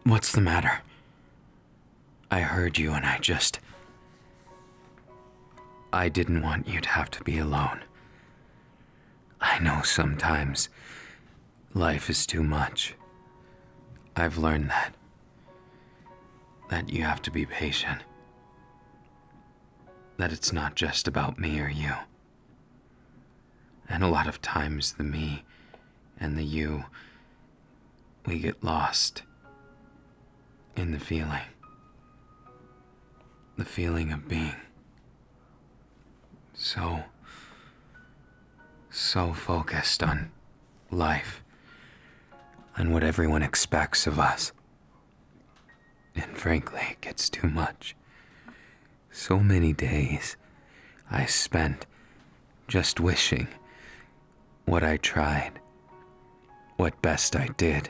What's the matter? I heard you and I didn't want you to have to be alone. I know sometimes life is too much. I've learned that you have to be patient. That it's not just about me or you. And a lot of times the me and the you, we get lost in the feeling. The feeling of being so focused on life, on what everyone expects of us. And frankly, it gets too much. So many days I spent just wishing what I tried, what best I did,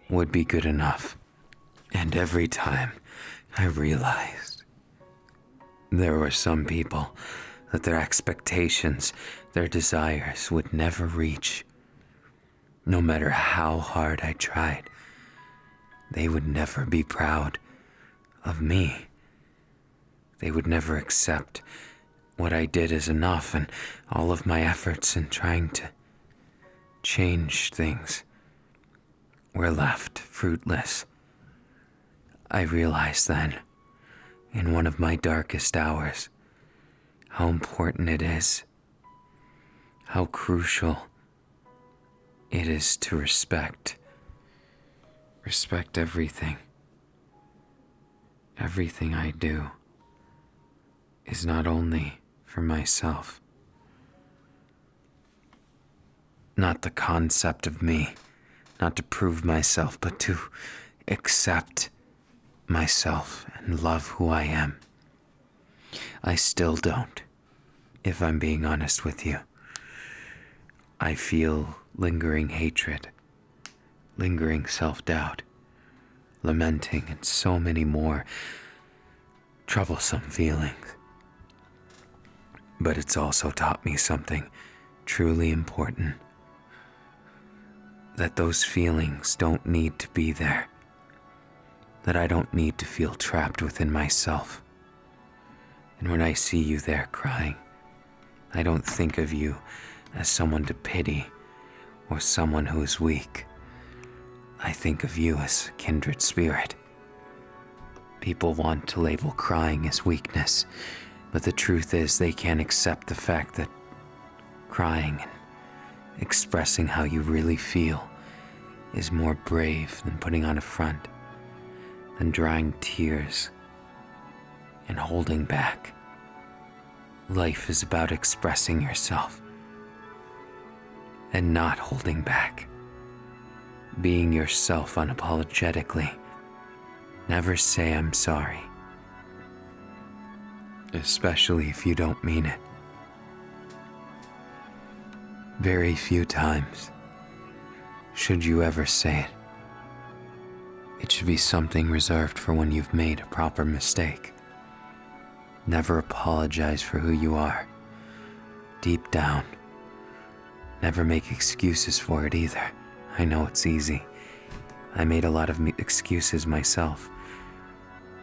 would be good enough. And every time I realized there were some people that their expectations, their desires would never reach. No matter how hard I tried, they would never be proud of me. They would never accept what I did as enough, and all of my efforts in trying to change things were left fruitless. I realized then, in one of my darkest hours, how important it is, how crucial it is to respect everything. Everything I do is not only for myself, not the concept of me, not to prove myself, but to accept myself and love who I am. I still don't, if I'm being honest with you. I feel lingering hatred, lingering self-doubt, lamenting, and so many more troublesome feelings. But it's also taught me something truly important. That those feelings don't need to be there. That I don't need to feel trapped within myself. And when I see you there crying, I don't think of you as someone to pity or someone who is weak. I think of you as a kindred spirit. People want to label crying as weakness, but the truth is they can't accept the fact that crying and expressing how you really feel is more brave than putting on a front, than drying tears and holding back. Life is about expressing yourself and not holding back. Being yourself unapologetically. Never say I'm sorry. Especially if you don't mean it. Very few times should you ever say it. It should be something reserved for when you've made a proper mistake. Never apologize for who you are. Deep down. Never make excuses for it either. I know it's easy. I made a lot of excuses myself.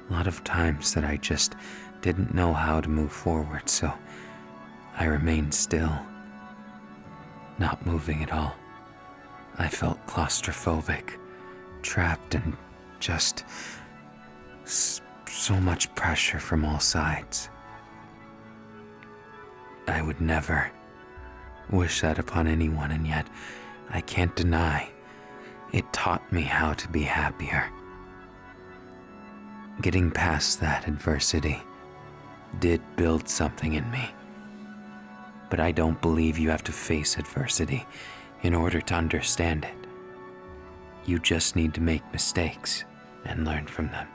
A lot of times that I just didn't know how to move forward, so I remained still, not moving at all. I felt claustrophobic, trapped, and just so much pressure from all sides. I would never wish that upon anyone, and yet I can't deny it taught me how to be happier. Getting past that adversity did build something in me. But I don't believe you have to face adversity in order to understand it. You just need to make mistakes and learn from them.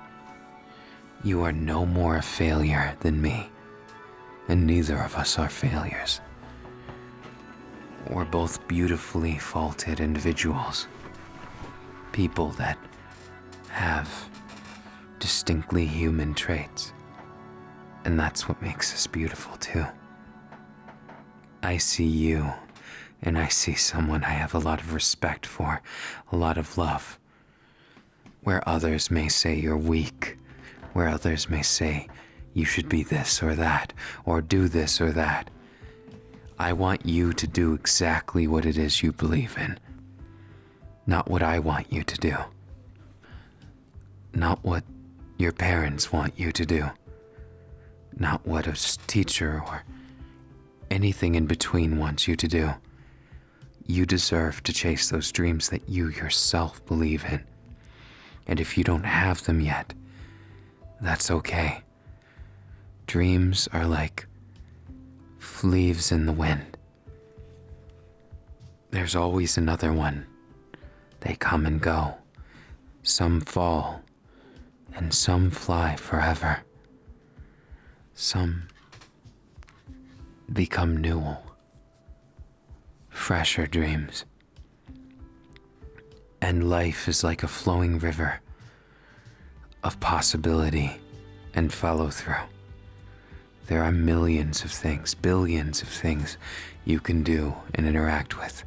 You are no more a failure than me, and neither of us are failures. We're both beautifully faulted individuals. People that have distinctly human traits. And that's what makes us beautiful too. I see you, and I see someone I have a lot of respect for, a lot of love. where others may say you're weak, where others may say you should be this or that, or do this or that. I want you to do exactly what it is you believe in, not what I want you to do, not what your parents want you to do, not what a teacher or anything in between wants you to do. You deserve to chase those dreams that you yourself believe in. And if you don't have them yet, that's okay. Dreams are like leaves in the wind. There's always another one. They come and go. Some fall, and some fly forever. Some become new, fresher dreams. And life is like a flowing river of possibility and follow-through. There are millions of things, billions of things you can do and interact with.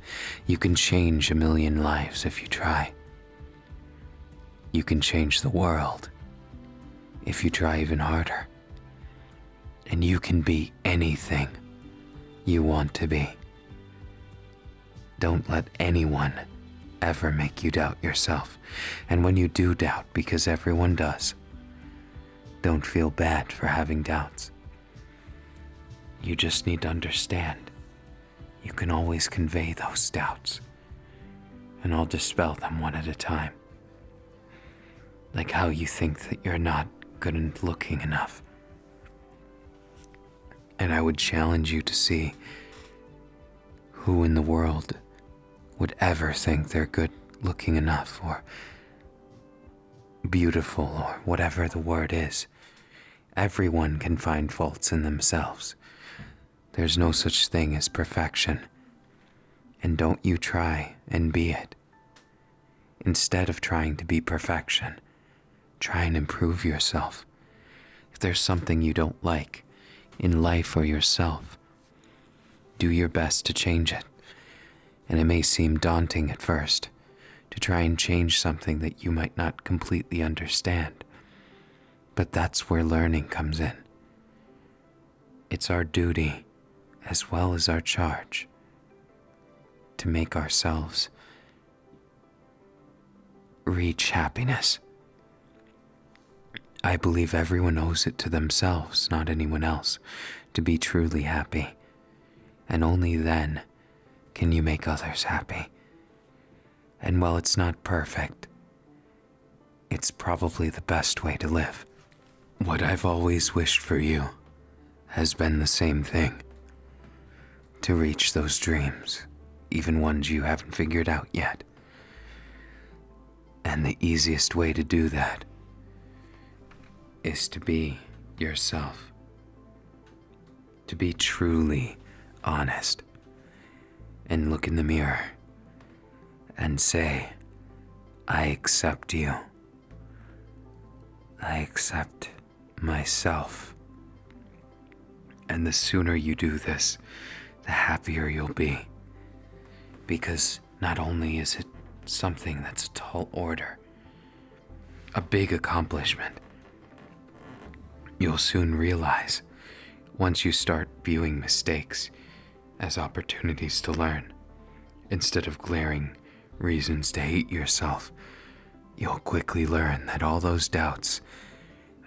You can change a million lives if you try. You can change the world if you try even harder. And you can be anything you want to be. Don't let anyone ever make you doubt yourself. And when you do doubt, because everyone does, don't feel bad for having doubts. You just need to understand you can always convey those doubts, and I'll dispel them one at a time. Like how you think that you're not good looking enough. And I would challenge you to see who in the world would ever think they're good looking enough or beautiful or whatever the word is. Everyone can find faults in themselves. There's no such thing as perfection. And don't you try and be it. Instead of trying to be perfection, try and improve yourself. If there's something you don't like in life or yourself, do your best to change it. And it may seem daunting at first to try and change something that you might not completely understand. But that's where learning comes in. It's our duty, as well as our charge, to make ourselves reach happiness. I believe everyone owes it to themselves, not anyone else, to be truly happy. And only then can you make others happy. And while it's not perfect, it's probably the best way to live. What I've always wished for you has been the same thing. To reach those dreams, even ones you haven't figured out yet. And the easiest way to do that is to be yourself. To be truly honest and look in the mirror and say, I accept you. I accept myself. And the sooner you do this, the happier you'll be. Because not only is it something that's a tall order, a big accomplishment, you'll soon realize, once you start viewing mistakes as opportunities to learn, instead of glaring reasons to hate yourself, you'll quickly learn that all those doubts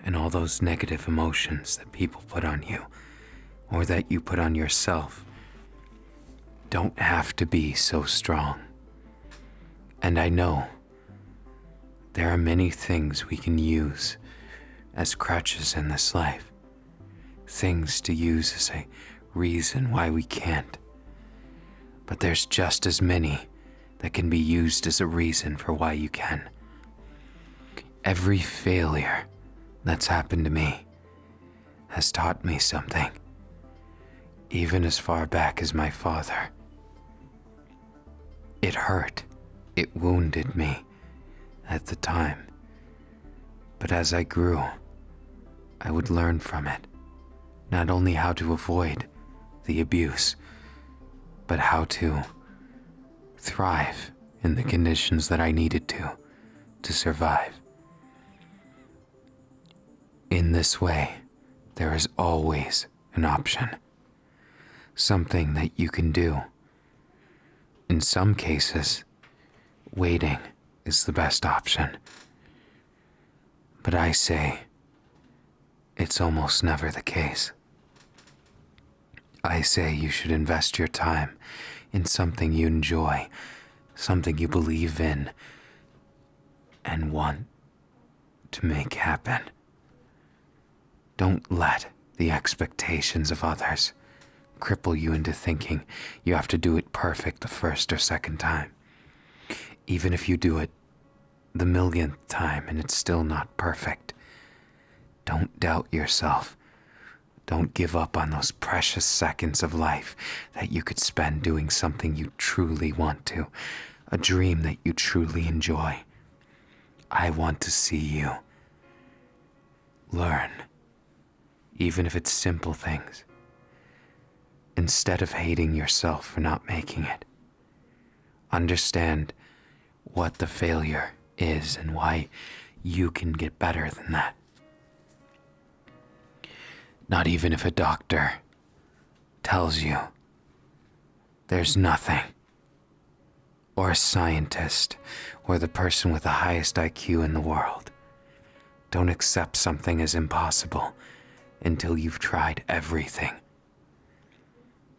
and all those negative emotions that people put on you, or that you put on yourself, don't have to be so strong. And I know there are many things we can use as crutches in this life, things to use as a reason why we can't. But there's just as many that can be used as a reason for why you can. Every failure that's happened to me has taught me something, even as far back as my father. It hurt. It wounded me at the time. But as I grew, I would learn from it, not only how to avoid the abuse, but how to thrive in the conditions that I needed to to survive. In this way, there is always an option, something that you can do. In some cases, waiting is the best option. But I say, it's almost never the case. I say you should invest your time in something you enjoy, something you believe in, and want to make happen. Don't let the expectations of others cripple you into thinking you have to do it perfect the first or second time. Even if you do it the millionth time and it's still not perfect, don't doubt yourself. Don't give up on those precious seconds of life that you could spend doing something you truly want to, a dream that you truly enjoy. I want to see you learn, even if it's simple things, instead of hating yourself for not making it. Understand what the failure is and why you can get better than that. Not even if a doctor tells you there's nothing, or a scientist, or the person with the highest IQ in the world. Don't accept something as impossible until you've tried everything.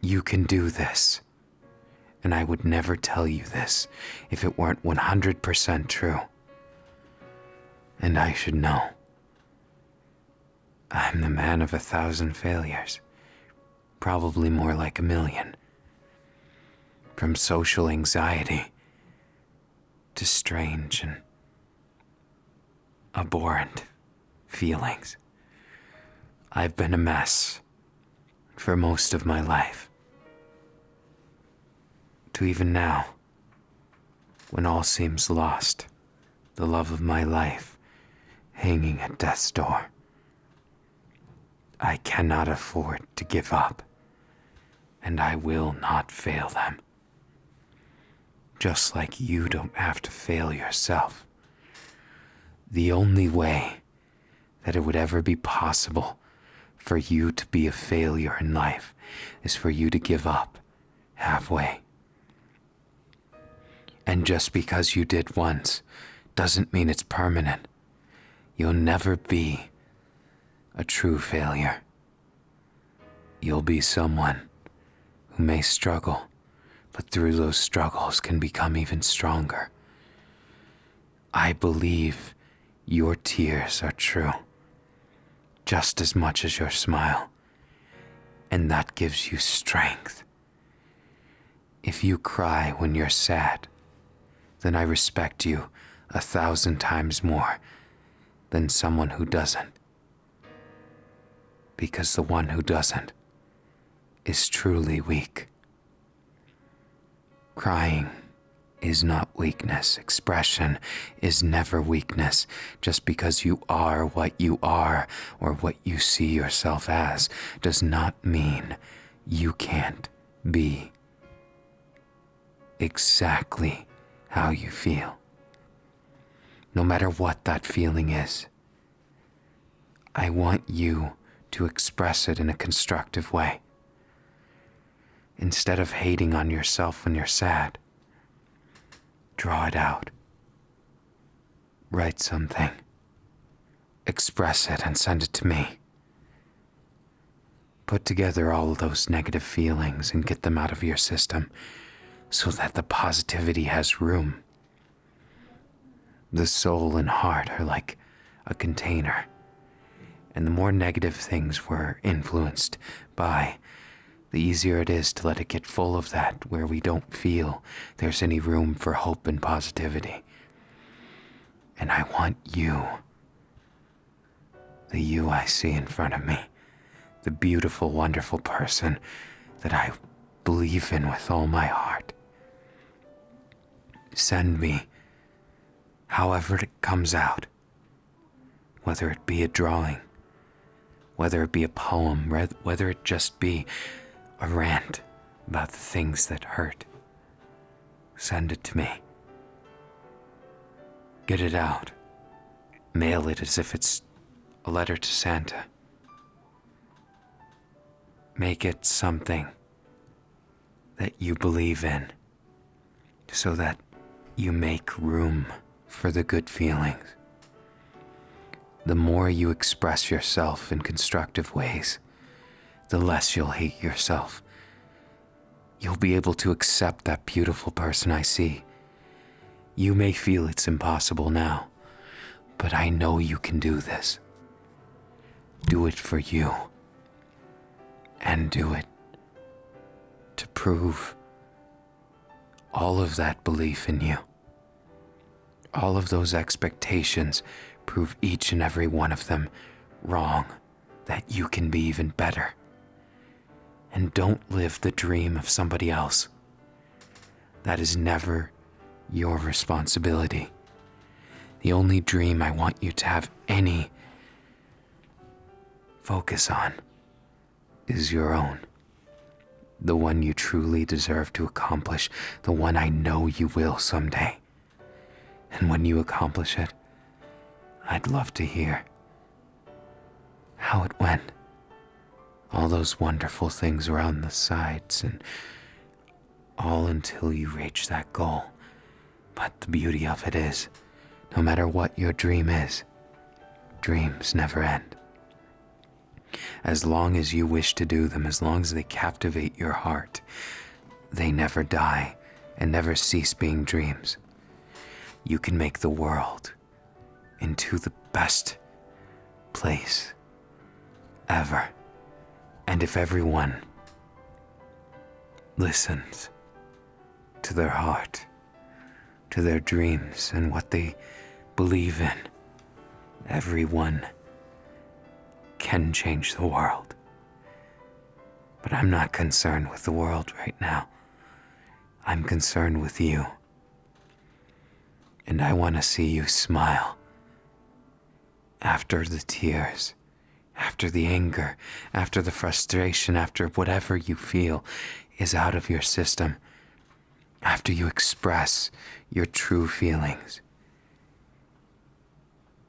You can do this, and I would never tell you this if it weren't 100% true. And I should know. I'm the man of 1,000 failures, probably more like 1,000,000. From social anxiety to strange and abhorrent feelings. I've been a mess for most of my life. To even now, when all seems lost, the love of my life hanging at death's door. I cannot afford to give up, and I will not fail them. Just like you don't have to fail yourself. The only way that it would ever be possible for you to be a failure in life is for you to give up halfway. And just because you did once doesn't mean it's permanent. You'll never be a true failure. You'll be someone who may struggle, but through those struggles can become even stronger. I believe your tears are true, just as much as your smile, and that gives you strength. If you cry when you're sad, then I respect you 1,000 times more than someone who doesn't. Because the one who doesn't is truly weak. Crying is not weakness. Expression is never weakness. Just because you are what you are or what you see yourself as does not mean you can't be exactly how you feel. No matter what that feeling is, I want you to express it in a constructive way. Instead of hating on yourself when you're sad, draw it out. Write something. Express it and send it to me. Put together all those negative feelings and get them out of your system so that the positivity has room. The soul and heart are like a container, and the more negative things we're influenced by, the easier it is to let it get full of that where we don't feel there's any room for hope and positivity. And I want you, the you I see in front of me, the beautiful, wonderful person that I believe in with all my heart. Send me however it comes out, whether it be a drawing, whether it be a poem, whether it just be a rant about the things that hurt. Send it to me. Get it out. Mail it as if it's a letter to Santa. Make it something that you believe in, so that you make room for the good feelings. The more you express yourself in constructive ways, the less you'll hate yourself. You'll be able to accept that beautiful person I see. You may feel it's impossible now, but I know you can do this. Do it for you. And do it to prove all of that belief in you. All of those expectations, prove each and every one of them wrong, that you can be even better. And don't live the dream of somebody else. That is never your responsibility. The only dream I want you to have any focus on is your own. The one you truly deserve to accomplish, the one I know you will someday. And when you accomplish it, I'd love to hear how it went. All those wonderful things around the sides, and all until you reach that goal. But the beauty of it is, no matter what your dream is, dreams never end. As long as you wish to do them, as long as they captivate your heart, they never die and never cease being dreams. You can make the world into the best place ever. And if everyone listens to their heart, to their dreams and what they believe in, everyone can change the world. But I'm not concerned with the world right now. I'm concerned with you. And I want to see you smile. After the tears, after the anger, after the frustration, after whatever you feel is out of your system, after you express your true feelings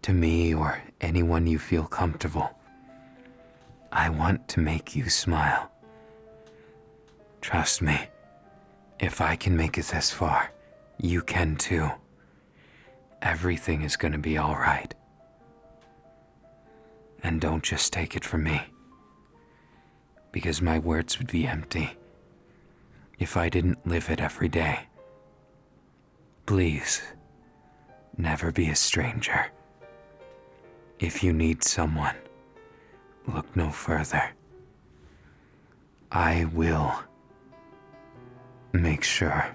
to me or anyone you feel comfortable, I want to make you smile. Trust me, if I can make it this far, you can too. Everything is going to be all right. And don't just take it from me, because my words would be empty if I didn't live it every day. Please, never be a stranger. If you need someone, look no further. I will make sure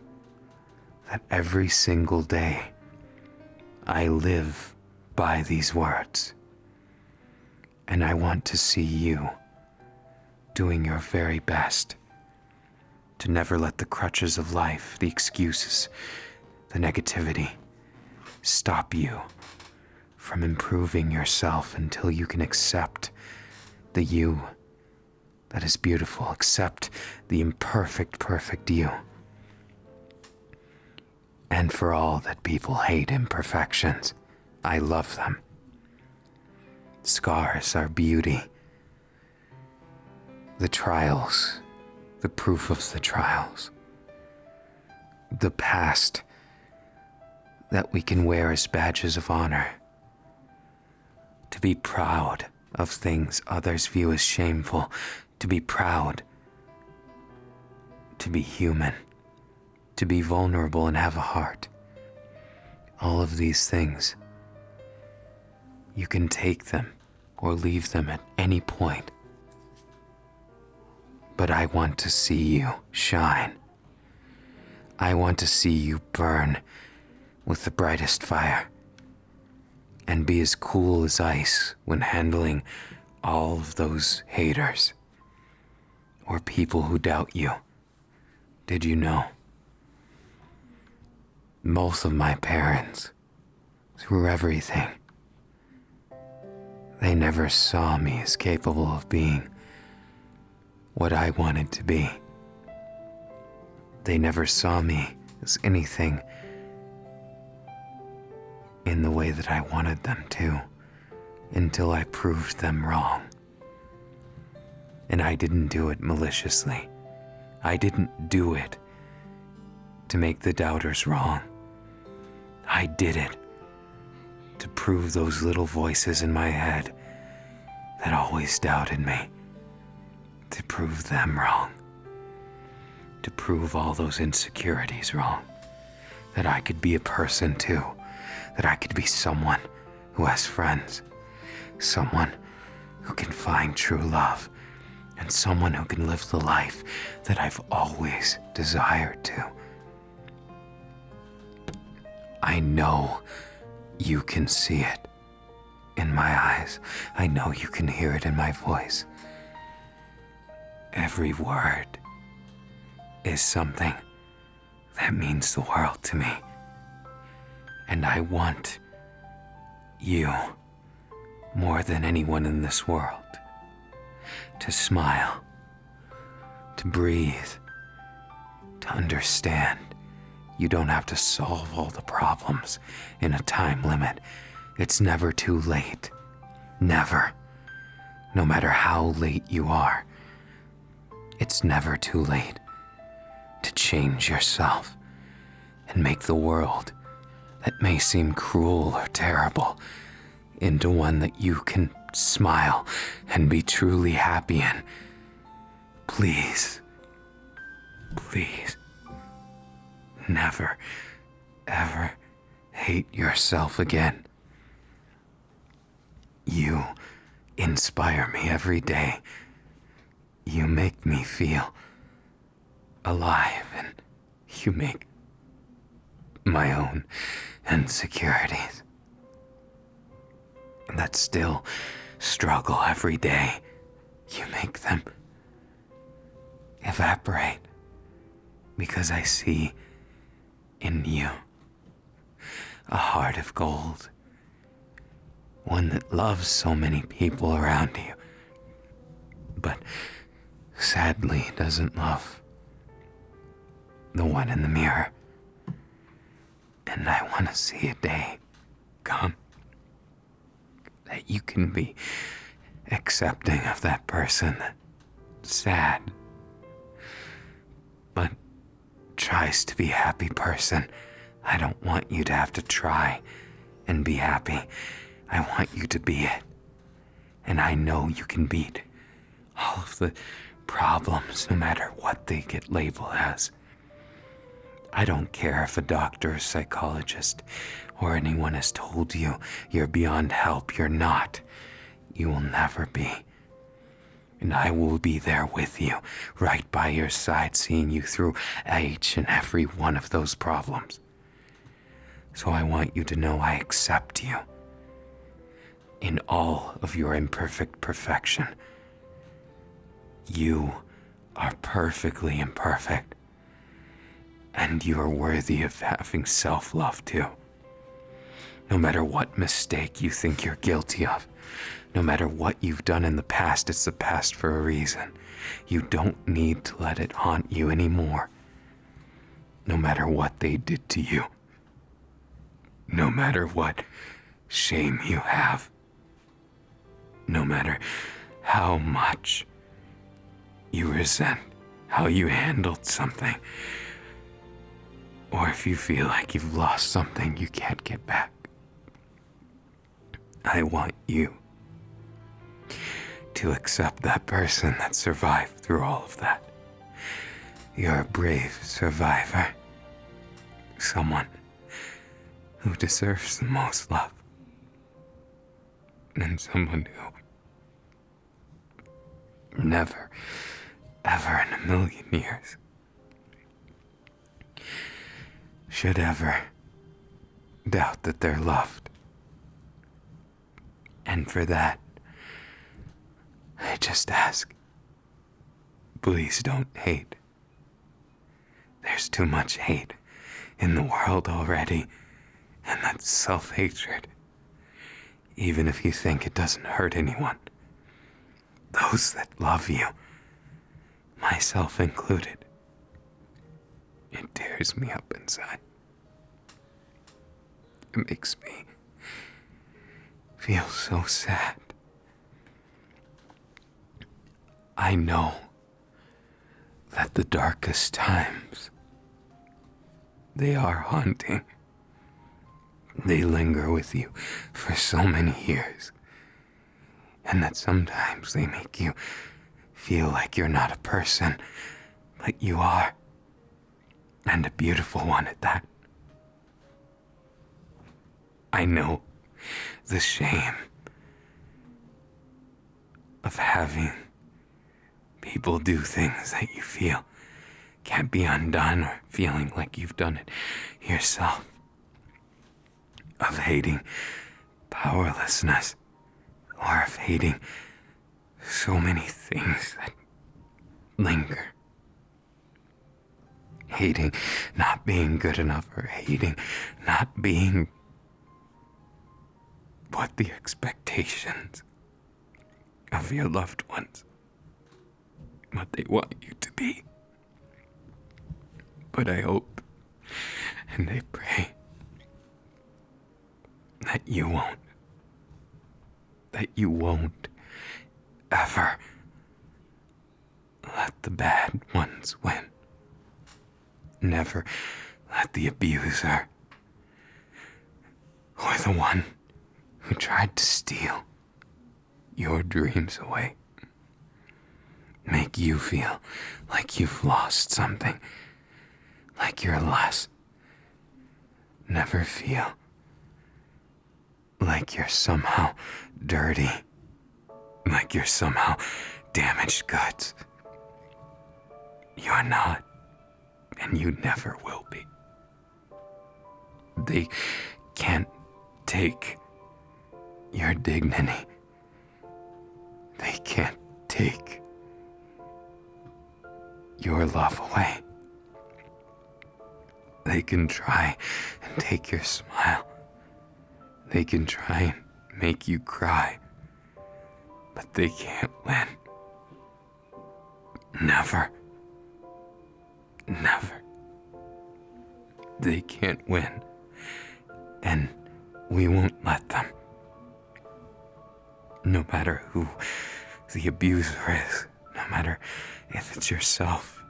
that every single day I live by these words. And I want to see you doing your very best to never let the crutches of life, the excuses, the negativity stop you from improving yourself until you can accept the you that is beautiful, accept the imperfect, perfect you. And for all that people hate imperfections, I love them. Scars are beauty. The trials, the proof of the trials. The past that we can wear as badges of honor. To be proud of things others view as shameful. To be proud. To be human. To be vulnerable and have a heart. All of these things, you can take them or leave them at any point. But I want to see you shine. I want to see you burn with the brightest fire and be as cool as ice when handling all of those haters or people who doubt you. Did you know? Both of my parents, through everything, they never saw me as capable of being what I wanted to be. They never saw me as anything in the way that I wanted them to, until I proved them wrong. And I didn't do it maliciously. I didn't do it to make the doubters wrong. I did it to prove those little voices in my head that always doubted me, to prove them wrong, to prove all those insecurities wrong, that I could be a person too, that I could be someone who has friends, someone who can find true love, and someone who can live the life that I've always desired to. I know you can see it in my eyes. I know you can hear it in my voice. Every word is something that means the world to me. And I want you more than anyone in this world to smile, to breathe, to understand. You don't have to solve all the problems in a time limit. It's never too late. Never. No matter how late you are, it's never too late to change yourself and make the world that may seem cruel or terrible into one that you can smile and be truly happy in. Please, please, never, ever hate yourself again. You inspire me every day. You make me feel alive, and you make my own insecurities that still struggle every day. You make them evaporate because I see in you a heart of gold, one that loves so many people around you, but sadly doesn't love the one in the mirror. And I want to see a day come that you can be accepting of that person that's sad, but tries to be a happy person. I don't want you to have to try and be happy. I want you to be it. And I know you can beat all of the problems, no matter what they get labeled as. I don't care if a doctor or psychologist or anyone has told you you're beyond help. You're not. You will never be. And I will be there with you, right by your side, seeing you through each and every one of those problems. So I want you to know I accept you in all of your imperfect perfection. You are perfectly imperfect. And you are worthy of having self-love too. No matter what mistake you think you're guilty of, no matter what you've done in the past, it's the past for a reason. You don't need to let it haunt you anymore. No matter what they did to you. No matter what shame you have. No matter how much you resent how you handled something. Or if you feel like you've lost something you can't get back. I want you to accept that person that survived through all of that. You're a brave survivor. Someone who deserves the most love. And someone who never, ever in a million years should ever doubt that they're loved. And for that, I just ask, please don't hate. There's too much hate in the world already, and that's self-hatred. Even if you think it doesn't hurt anyone, those that love you, myself included, it tears me up inside. It makes me feel so sad. I know that the darkest times, they are haunting. They linger with you for so many years, and that sometimes they make you feel like you're not a person, but you are, and a beautiful one at that. I know the shame of having people do things that you feel can't be undone, or feeling like you've done it yourself, of hating powerlessness, or of hating so many things that linger. Hating not being good enough, or hating not being what the expectations of your loved ones, what they want you to be. But I hope and I pray that you won't ever let the bad ones win. Never let the abuser, or the one who tried to steal your dreams away, make you feel like you've lost something, like you're less. Never feel like you're somehow dirty, like you're somehow damaged goods. You're not, and you never will be. They can't take your dignity. They can't take your love away. They can try and take your smile. They can try and make you cry, but they can't win. Never. Never. They can't win, and we won't let them. No matter who the abuser is, no matter if it's yourself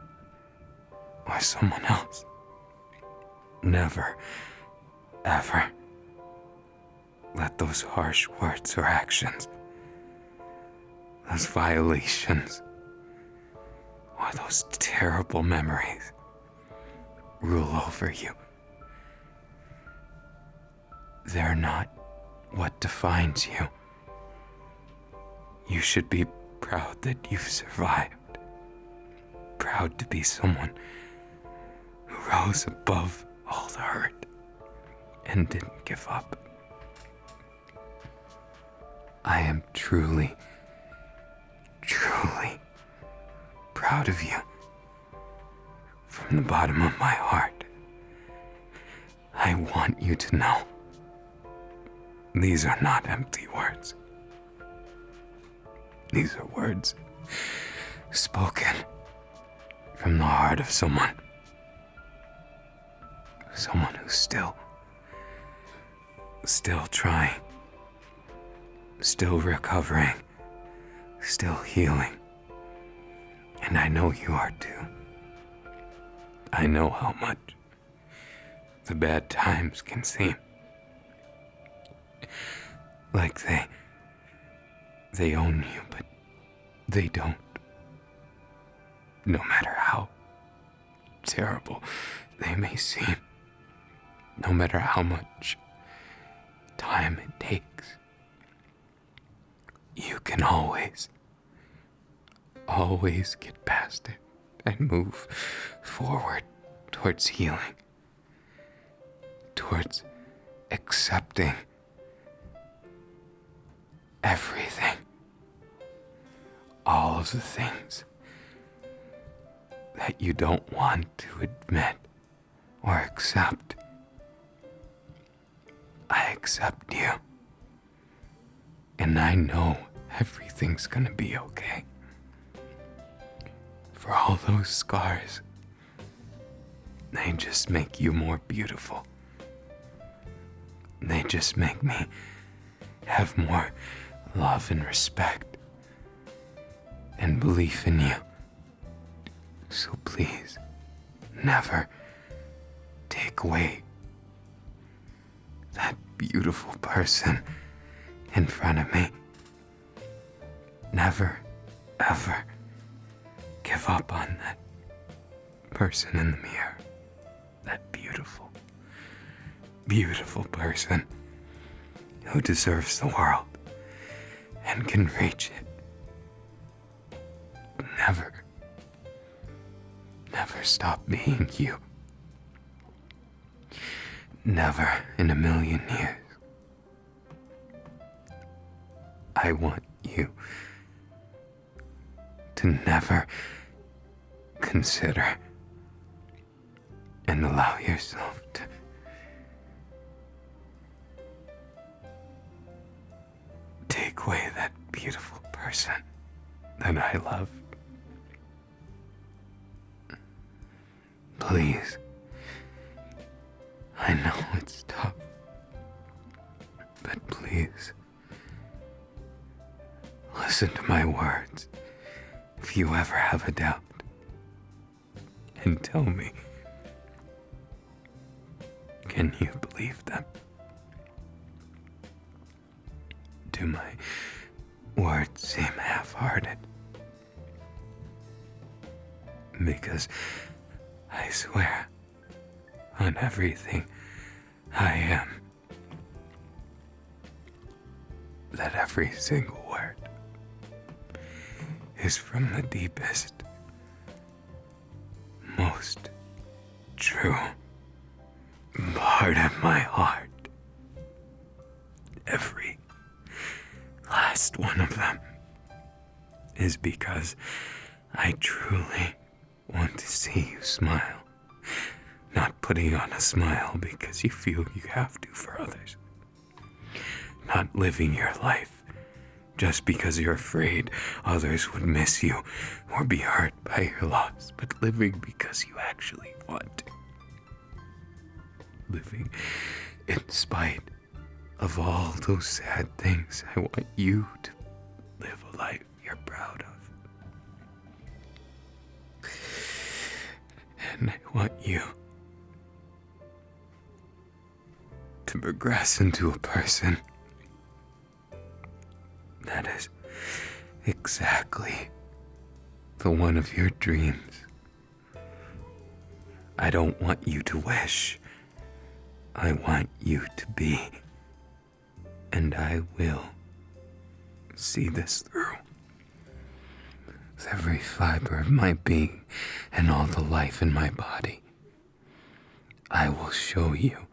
or someone else. Never, ever let those harsh words or actions, those violations, or those terrible memories rule over you. They're not what defines you. You should be proud that you've survived. Proud to be someone who rose above all the hurt and didn't give up. I am truly, truly proud of you. From the bottom of my heart, I want you to know these are not empty words. These are words spoken from the heart of someone who's still trying, still recovering, still healing. And I know you are too. I know how much the bad times can seem like they own you, but they don't. No matter how terrible they may seem, no matter how much time it takes, you can always get past it and move forward towards healing, towards accepting everything, all of the things that you don't want to admit or accept. I accept you, and I know everything's gonna be okay. For all those scars, they just make you more beautiful. They just make me have more love and respect and belief in you. So please, never take away that beautiful person in front of me. Never, ever give up on that person in the mirror. That beautiful, beautiful person who deserves the world and can reach it. Never, never stop being you. Never in a million years. I want you to never consider and allow yourself to take away that beautiful person that I love. Please. I know it's tough, but please, listen to my words if you ever have a doubt, and tell me, can you believe them? Do my words seem half-hearted? Because I swear on everything I am that every single word is from the deepest, most true part of my heart. Every last one of them is because I truly want to see you smile. Not putting on a smile because you feel you have to for others. Not living your life just because you're afraid others would miss you or be hurt by your loss, but living because you actually want to. Living in spite of all those sad things. I want you to live a life you're proud of. And I want you to progress into a person that is exactly the one of your dreams. I don't want you to wish. I want you to be. And I will see this through. With every fiber of my being and all the life in my body. I will show you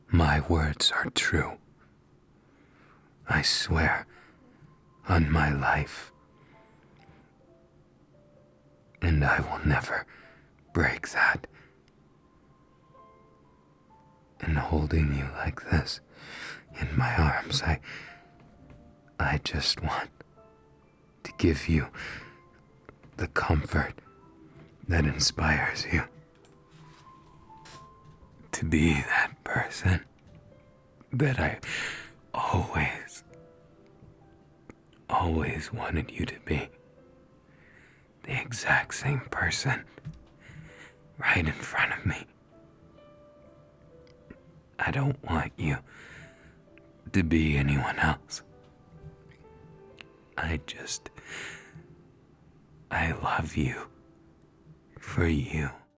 my words are true. I swear on my life. And I will never break that. And holding you like this in my arms, I just want to give you the comfort that inspires you. To be that person that I always wanted you to be. The exact same person right in front of me. I don't want you to be anyone else. I love you for you.